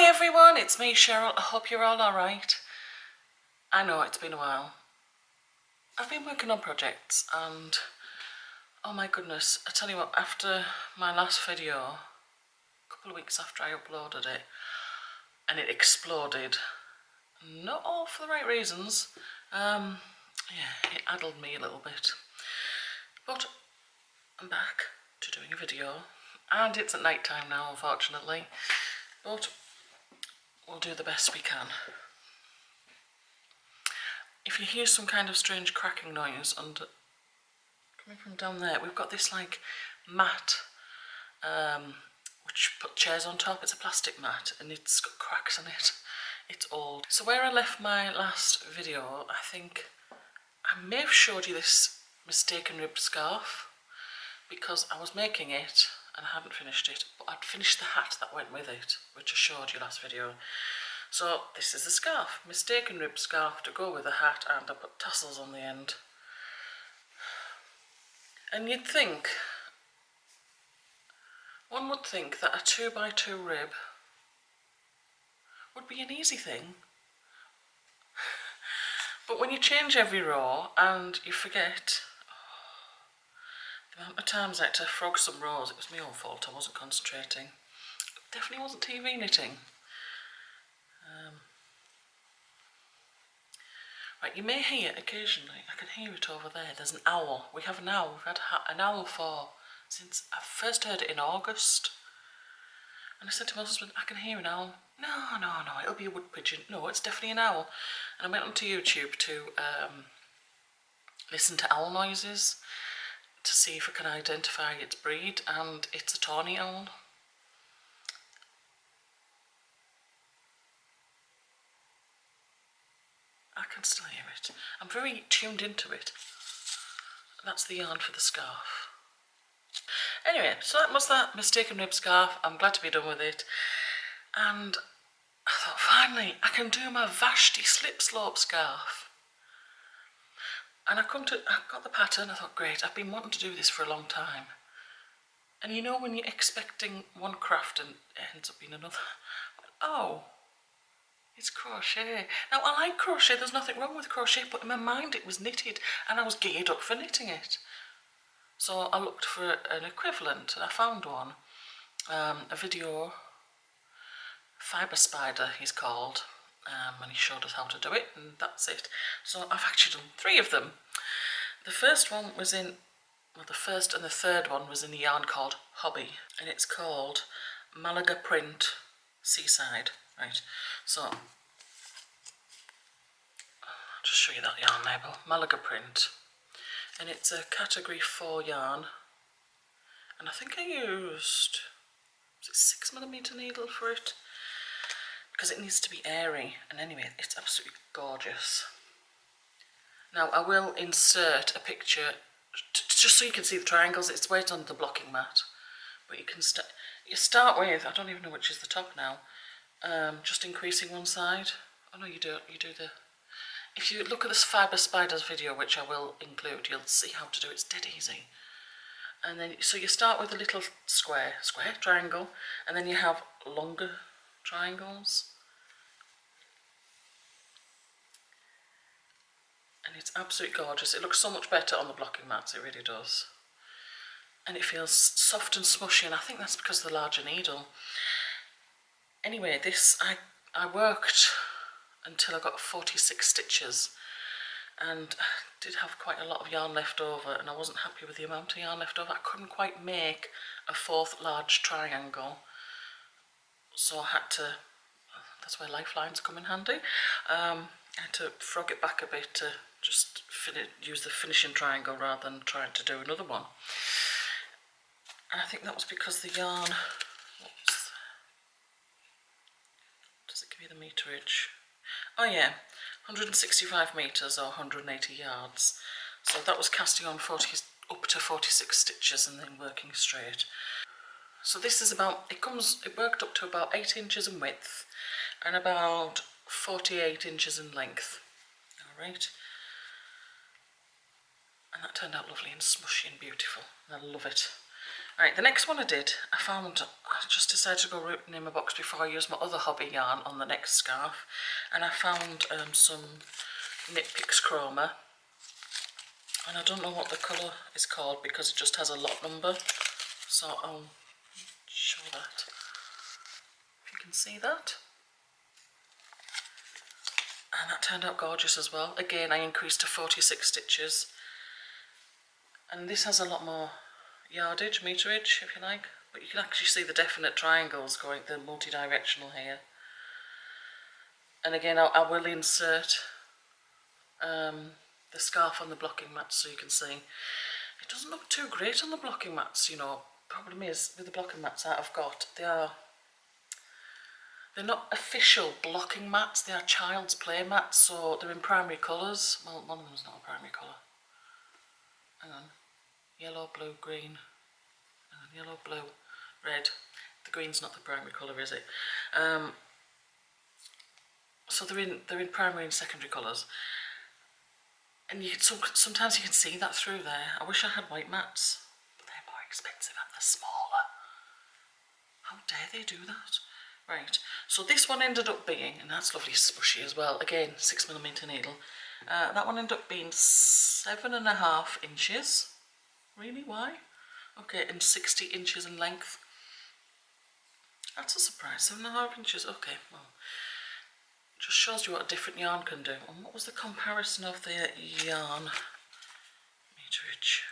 Hi everyone, it's me Cheryl. I hope you're all alright. I know it's been a while. I've been working on projects and oh my goodness, I tell you what, after my last video, a couple of weeks after I uploaded it, and it exploded, not all for the right reasons, yeah, it addled me a little bit. But I'm back to doing a video and it's at night time now, unfortunately, but we'll do the best we can. If you hear some kind of strange cracking noise under, coming from down there, we've got this like mat which put chairs on top. It's a plastic mat and it's got cracks in it. It's old. So where I left my last video, I think I may have showed you this mistaken rib scarf because I was making it and I hadn't finished it, but I'd finished the hat that went with it, which I showed you last video. So this is the scarf, mistaken rib scarf to go with the hat, and I put tassels on the end. And you'd think, one would think that a 2x2 rib would be an easy thing. But when you change every row and you forget, the amount of times I had to frog some rows, it was my own fault, I wasn't concentrating. It definitely wasn't TV knitting. Right, you may hear occasionally, I can hear it over there, there's an owl. We have an owl, we've had an owl since I first heard it in August. And I said to my husband, I can hear an owl. No, it'll be a wood pigeon. No, it's definitely an owl. And I went onto YouTube to listen to owl noises to see if I can identify its breed, and it's a tawny owl. I can still hear it. I'm very tuned into it. That's the yarn for the scarf. Anyway, so that was that mistaken rib scarf. I'm glad to be done with it. And I thought, finally, I can do my Vashti slip slope scarf. And I got the pattern. I thought, great, I've been wanting to do this for a long time. And you know when you're expecting one craft and it ends up being another? Oh, it's crochet. Now, I like crochet, there's nothing wrong with crochet, but in my mind it was knitted and I was geared up for knitting it. So I looked for an equivalent and I found one. A video, Fibre Spider he's called, and he showed us how to do it, and that's it. So I've actually done 3 of them. The first one was in, well, the first and the third one was in a yarn called Hobby, and it's called Malaga Print Seaside. Right, so I'll just show you that yarn label, Malaga Print, and it's a category 4 yarn, and I think I used, was it 6mm needle for it, because it needs to be airy, and anyway, it's absolutely gorgeous. Now I will insert a picture just so you can see the triangles. It's weight on the blocking mat, but you can start with, I don't even know which is the top now, just increasing one side. Oh no, you do the, if you look at this Fibre Spiders video, which I will include, you'll see how to do it. It's dead easy. And then, so you start with a little square triangle, and then you have longer triangles. And it's absolutely gorgeous. It looks so much better on the blocking mats, it really does. And it feels soft and smushy, and I think that's because of the larger needle. Anyway, this, I worked until I got 46 stitches, and I did have quite a lot of yarn left over, and I wasn't happy with the amount of yarn left over. I couldn't quite make a 4th large triangle, so I had to, that's where lifelines come in handy. I had to frog it back a bit to just use the finishing triangle rather than trying to do another one. And I think that was because the yarn, does it give you the meterage? Oh yeah, 165 metres or 180 yards. So that was casting on up to 46 stitches and then working straight. So this is about, it worked up to about 8 inches in width and about 48 inches in length. Alright. And that turned out lovely and smushy and beautiful. I love it. Right, the next one I just decided to go rooting in my box before I use my other hobby yarn on the next scarf, and I found some Knit Picks Chroma, and I don't know what the colour is called because it just has a lot number, so I'll show that, if you can see that. And that turned out gorgeous as well. Again, I increased to 46 stitches, and this has a lot more yardage, meterage if you like, but you can actually see the definite triangles going, the multi-directional here. And again, I will insert the scarf on the blocking mats so you can see. It doesn't look too great on the blocking mats, you know. Problem is, with the blocking mats that I've got, they're not official blocking mats, they are child's play mats, so they're in primary colours. Well, one of them's not a primary colour. Hang on. Yellow, blue, green. Hang on. Yellow, blue, red. The green's not the primary colour, is it? So they're in primary and secondary colours. And you can, sometimes you can see that through there. I wish I had white mats, but they're more expensive and they're smaller. How dare they do that? Right, so this one ended up being, and that's lovely smushy as well, again 6mm needle. That one ended up being 7.5 inches. Really, why? Okay, and 60 inches in length. That's a surprise, 7.5 inches, okay, well. Just shows you what a different yarn can do. And what was the comparison of the yarn meterage?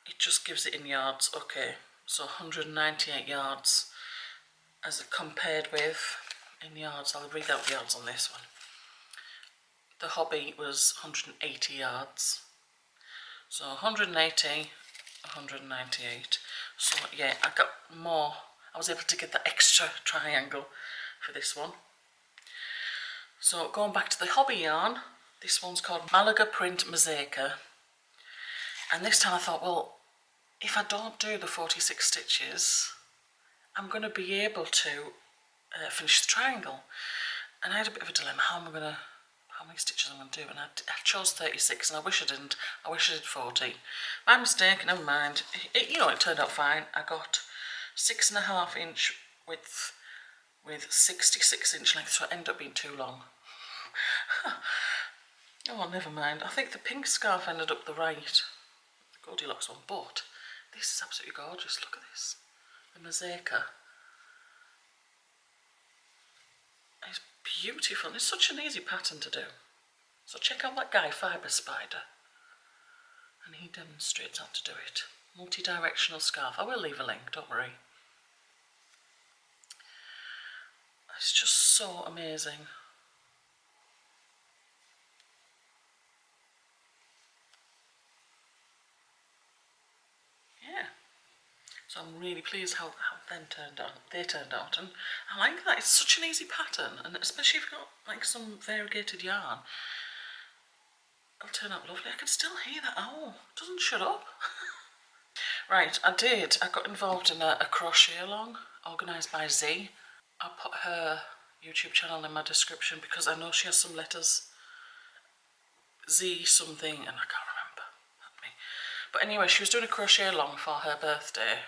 It just gives it in yards. Okay, so 198 yards as compared with in yards. I'll read out the yards on this one. The hobby was 180 yards. So 180, 198. So yeah, I got more. I was able to get the extra triangle for this one. So going back to the hobby yarn, this one's called Malaga Print Mosaica, and this time I thought, well, if I don't do the 46 stitches, I'm going to be able to finish the triangle. And I had a bit of a dilemma, how many stitches I'm going to do, and I chose 36, and I wish I didn't. I wish I did 40. My mistake, never mind. It turned out fine. I got 6.5 inch width with 66 inch length, so it ended up being too long. Oh, never mind. I think the pink scarf ended up the right, the Goldilocks one, but this is absolutely gorgeous. Look at this, the mosaica. It's beautiful. It's such an easy pattern to do. So check out that guy, Fibre Spider, and he demonstrates how to do it. Multi-directional scarf. I will leave a link, don't worry. It's just so amazing. Yeah. So I'm really pleased how they turned out, and I like that. It's such an easy pattern, and especially if you've got like some variegated yarn, it'll turn out lovely. I can still hear that owl. It doesn't shut up. Right, I got involved in a crochet along organised by Z. I'll put her YouTube channel in my description because I know she has some letters. Z something, and I can't remember. Not me. But anyway, she was doing a crochet along for her birthday,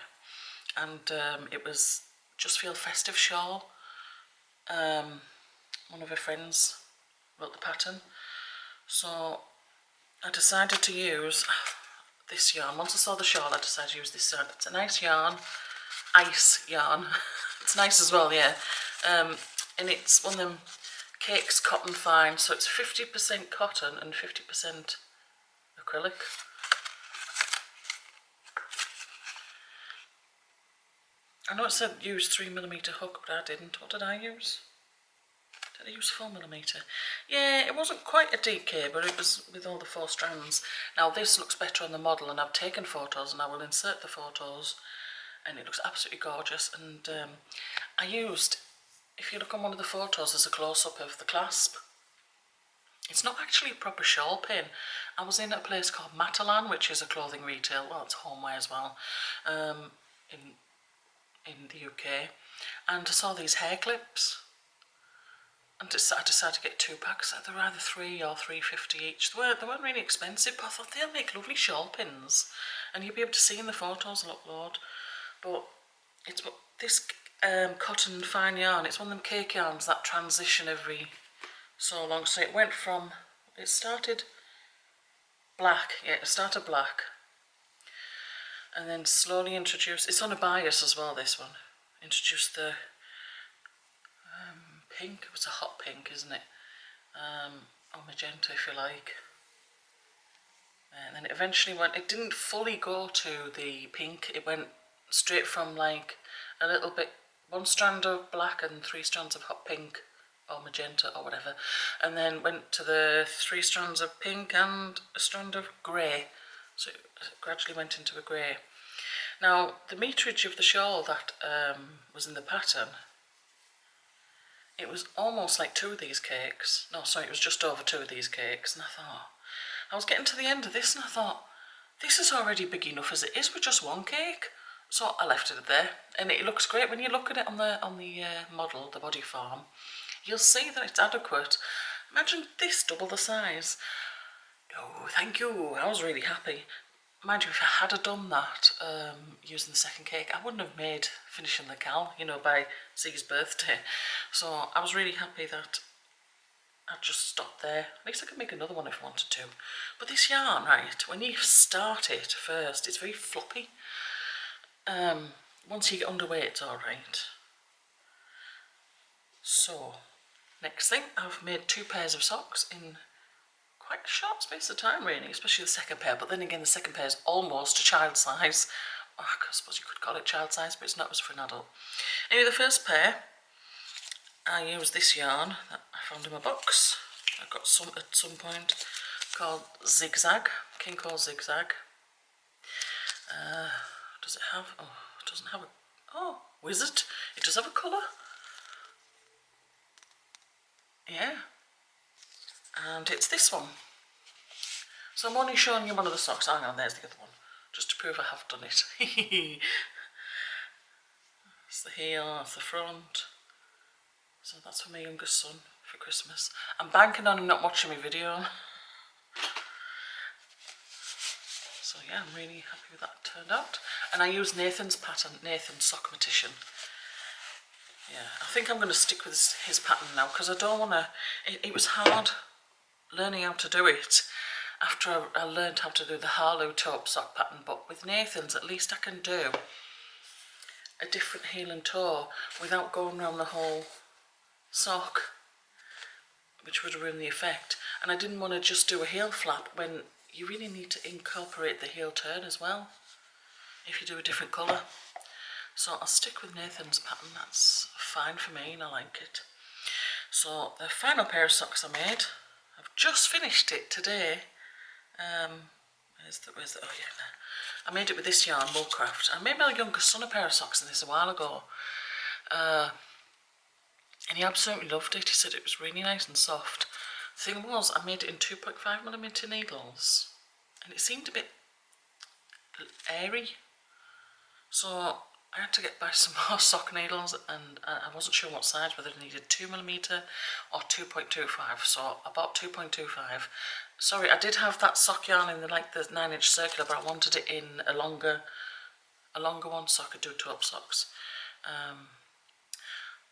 and it was Just Feel Festive Shawl. One of her friends wrote the pattern, so I decided to use this yarn. Once I saw the shawl, I decided to use this yarn. It's a nice yarn, ice yarn. It's nice as well, yeah. And it's one of them cakes cotton fine, so it's 50% cotton and 50% acrylic. I know it said use 3mm hook, but I didn't. What did I use? Did I use 4mm? Yeah, it wasn't quite a deep K, but it was with all the 4 strands. Now this looks better on the model, and I've taken photos, and I will insert the photos, and it looks absolutely gorgeous. And I used, if you look on one of the photos, there's a close-up of the clasp. It's not actually a proper shawl pin. I was in a place called Matalan, which is a clothing retail, well, it's homeware as well, in the UK, and I saw these hair clips, I decided to get 2 packs. They were either 3 or 3.50 each. They weren't really expensive, but I thought they'll make lovely shawl pins, and you'll be able to see in the photos I'll upload. But it's this cotton fine yarn. It's one of them cake yarns that transition every so long. So it started black. Yeah, it started black, and then slowly introduced. It's on a bias as well. This one introduced the pink. It was a hot pink, isn't it? Or magenta, if you like. And then it eventually went. It didn't fully go to the pink. It went straight from like a little bit, 1 strand of black and 3 strands of hot pink or magenta or whatever, and then went to the 3 strands of pink and a strand of grey. So it gradually went into a grey. Now the meterage of the shawl that was in the pattern, it was almost like 2 of these cakes. No, sorry, it was just over 2 of these cakes. And I was getting to the end of this and I thought, this is already big enough as it is with just 1 cake. So I left it there, and it looks great when you look at it on the model, the body form. You'll see that it's adequate. Imagine this double the size. No, thank you. I was really happy. Mind you, if I had done that using the second cake, I wouldn't have made finishing the cal, you know, by Z's birthday. So I was really happy that I just stopped there. At least I could make another one if I wanted to. But this yarn, right, when you start it first, it's very floppy. Once you get underway, it's alright. So, next thing, I've made 2 pairs of socks in quite a short space of time, really, especially the second pair. But then again, the second pair is almost a child size. I suppose you could call it child size, but it's not, it was for an adult. Anyway, the first pair, I used this yarn that I found in my box. I got some at some point, called Zigzag, Kinko Zigzag. Does it have, oh, it doesn't have a, oh, wizard, it does have a colour. Yeah, and it's this one. So I'm only showing you one of the socks. Hang on, there's the other one, just to prove I have done it. It's the heel, that's the front. So that's for my youngest son for Christmas. I'm banking on him not watching my video. So yeah, I'm really happy with that turned out. And I use Nathan's pattern, Nathan's Sockmatician. Yeah, I think I'm going to stick with his pattern now, because I don't want to, it was hard learning how to do it after I learned how to do the Harlow taupe sock pattern, but with Nathan's at least I can do a different heel and toe without going around the whole sock, which would ruin the effect. And I didn't want to just do a heel flap when you really need to incorporate the heel turn as well if you do a different colour. So I'll stick with Nathan's pattern, that's fine for me and I like it. So the final pair of socks I made, I've just finished it today. Where's the, oh yeah, there. I made it with this yarn, Woolcraft. I made my youngest son a pair of socks in this a while ago. And he absolutely loved it. He said it was really nice and soft. The thing was, I made it in 2.5mm needles, and it seemed a bit airy. So I had to buy some more sock needles, and I wasn't sure what size, whether I needed 2mm or 2.25. So I bought 2.25. Sorry, I did have that sock yarn in the 9-inch circular, but I wanted it in a longer one so I could do taupe socks.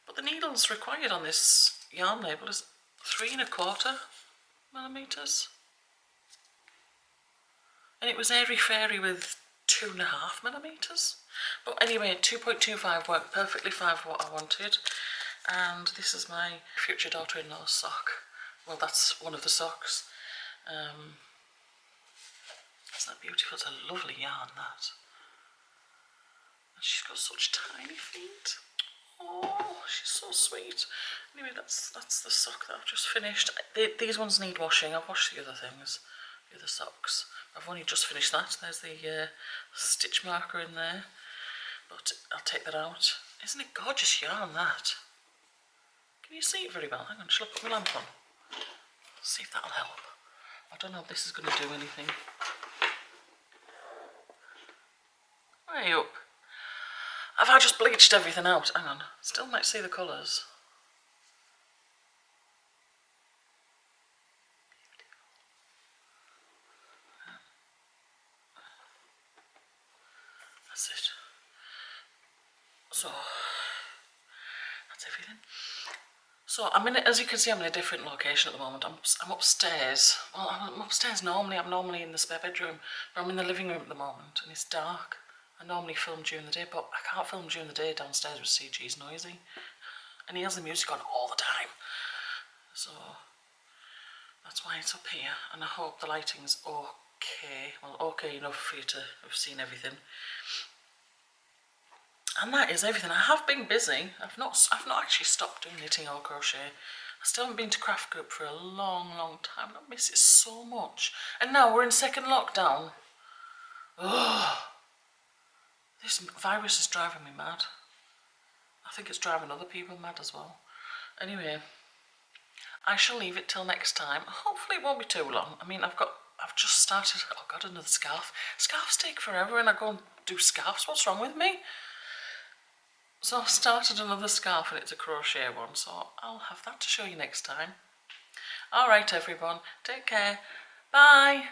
But the needles required on this yarn label is 3.25mm. And it was airy-fairy with 2.5mm. But anyway, 2.25 worked perfectly fine for what I wanted. And this is my future daughter-in-law's sock. Well, that's one of the socks. Isn't that beautiful? It's a lovely yarn, that. And she's got such tiny feet. Oh, she's so sweet. Anyway, that's the sock that I've just finished. These ones need washing. I've washed the other things, the other socks. I've only just finished that. There's the stitch marker in there, but I'll take that out. Isn't it gorgeous yarn, that? Can you see it very well? Hang on, shall I put my lamp on? See if that'll help. I don't know if this is going to do anything. Way up. Have I just bleached everything out? Hang on, still might see the colours. So that's everything. So I'm in, as you can see, I'm in a different location at the moment. I'm upstairs. Well, I'm upstairs normally. I'm normally in the spare bedroom, but I'm in the living room at the moment, and it's dark. I normally film during the day, but I can't film during the day downstairs with CG. It's noisy, and he has the music on all the time. So that's why it's up here, and I hope the lighting's okay. Well, okay enough for you to have seen everything. And that is everything. I have been busy. I've not actually stopped doing knitting or crochet. I still haven't been to craft group for a long time. I miss it so much. And now we're in second lockdown. Oh, this virus is driving me mad. I think it's driving other people mad as well. Anyway, I shall leave it till next time. Hopefully it won't be too long. I mean, I've just started. Oh God, another scarf. Scarves take forever, and I go and do scarves. What's wrong with me? So I've started another scarf, and it's a crochet one, so I'll have that to show you next time. Alright everyone, take care. Bye!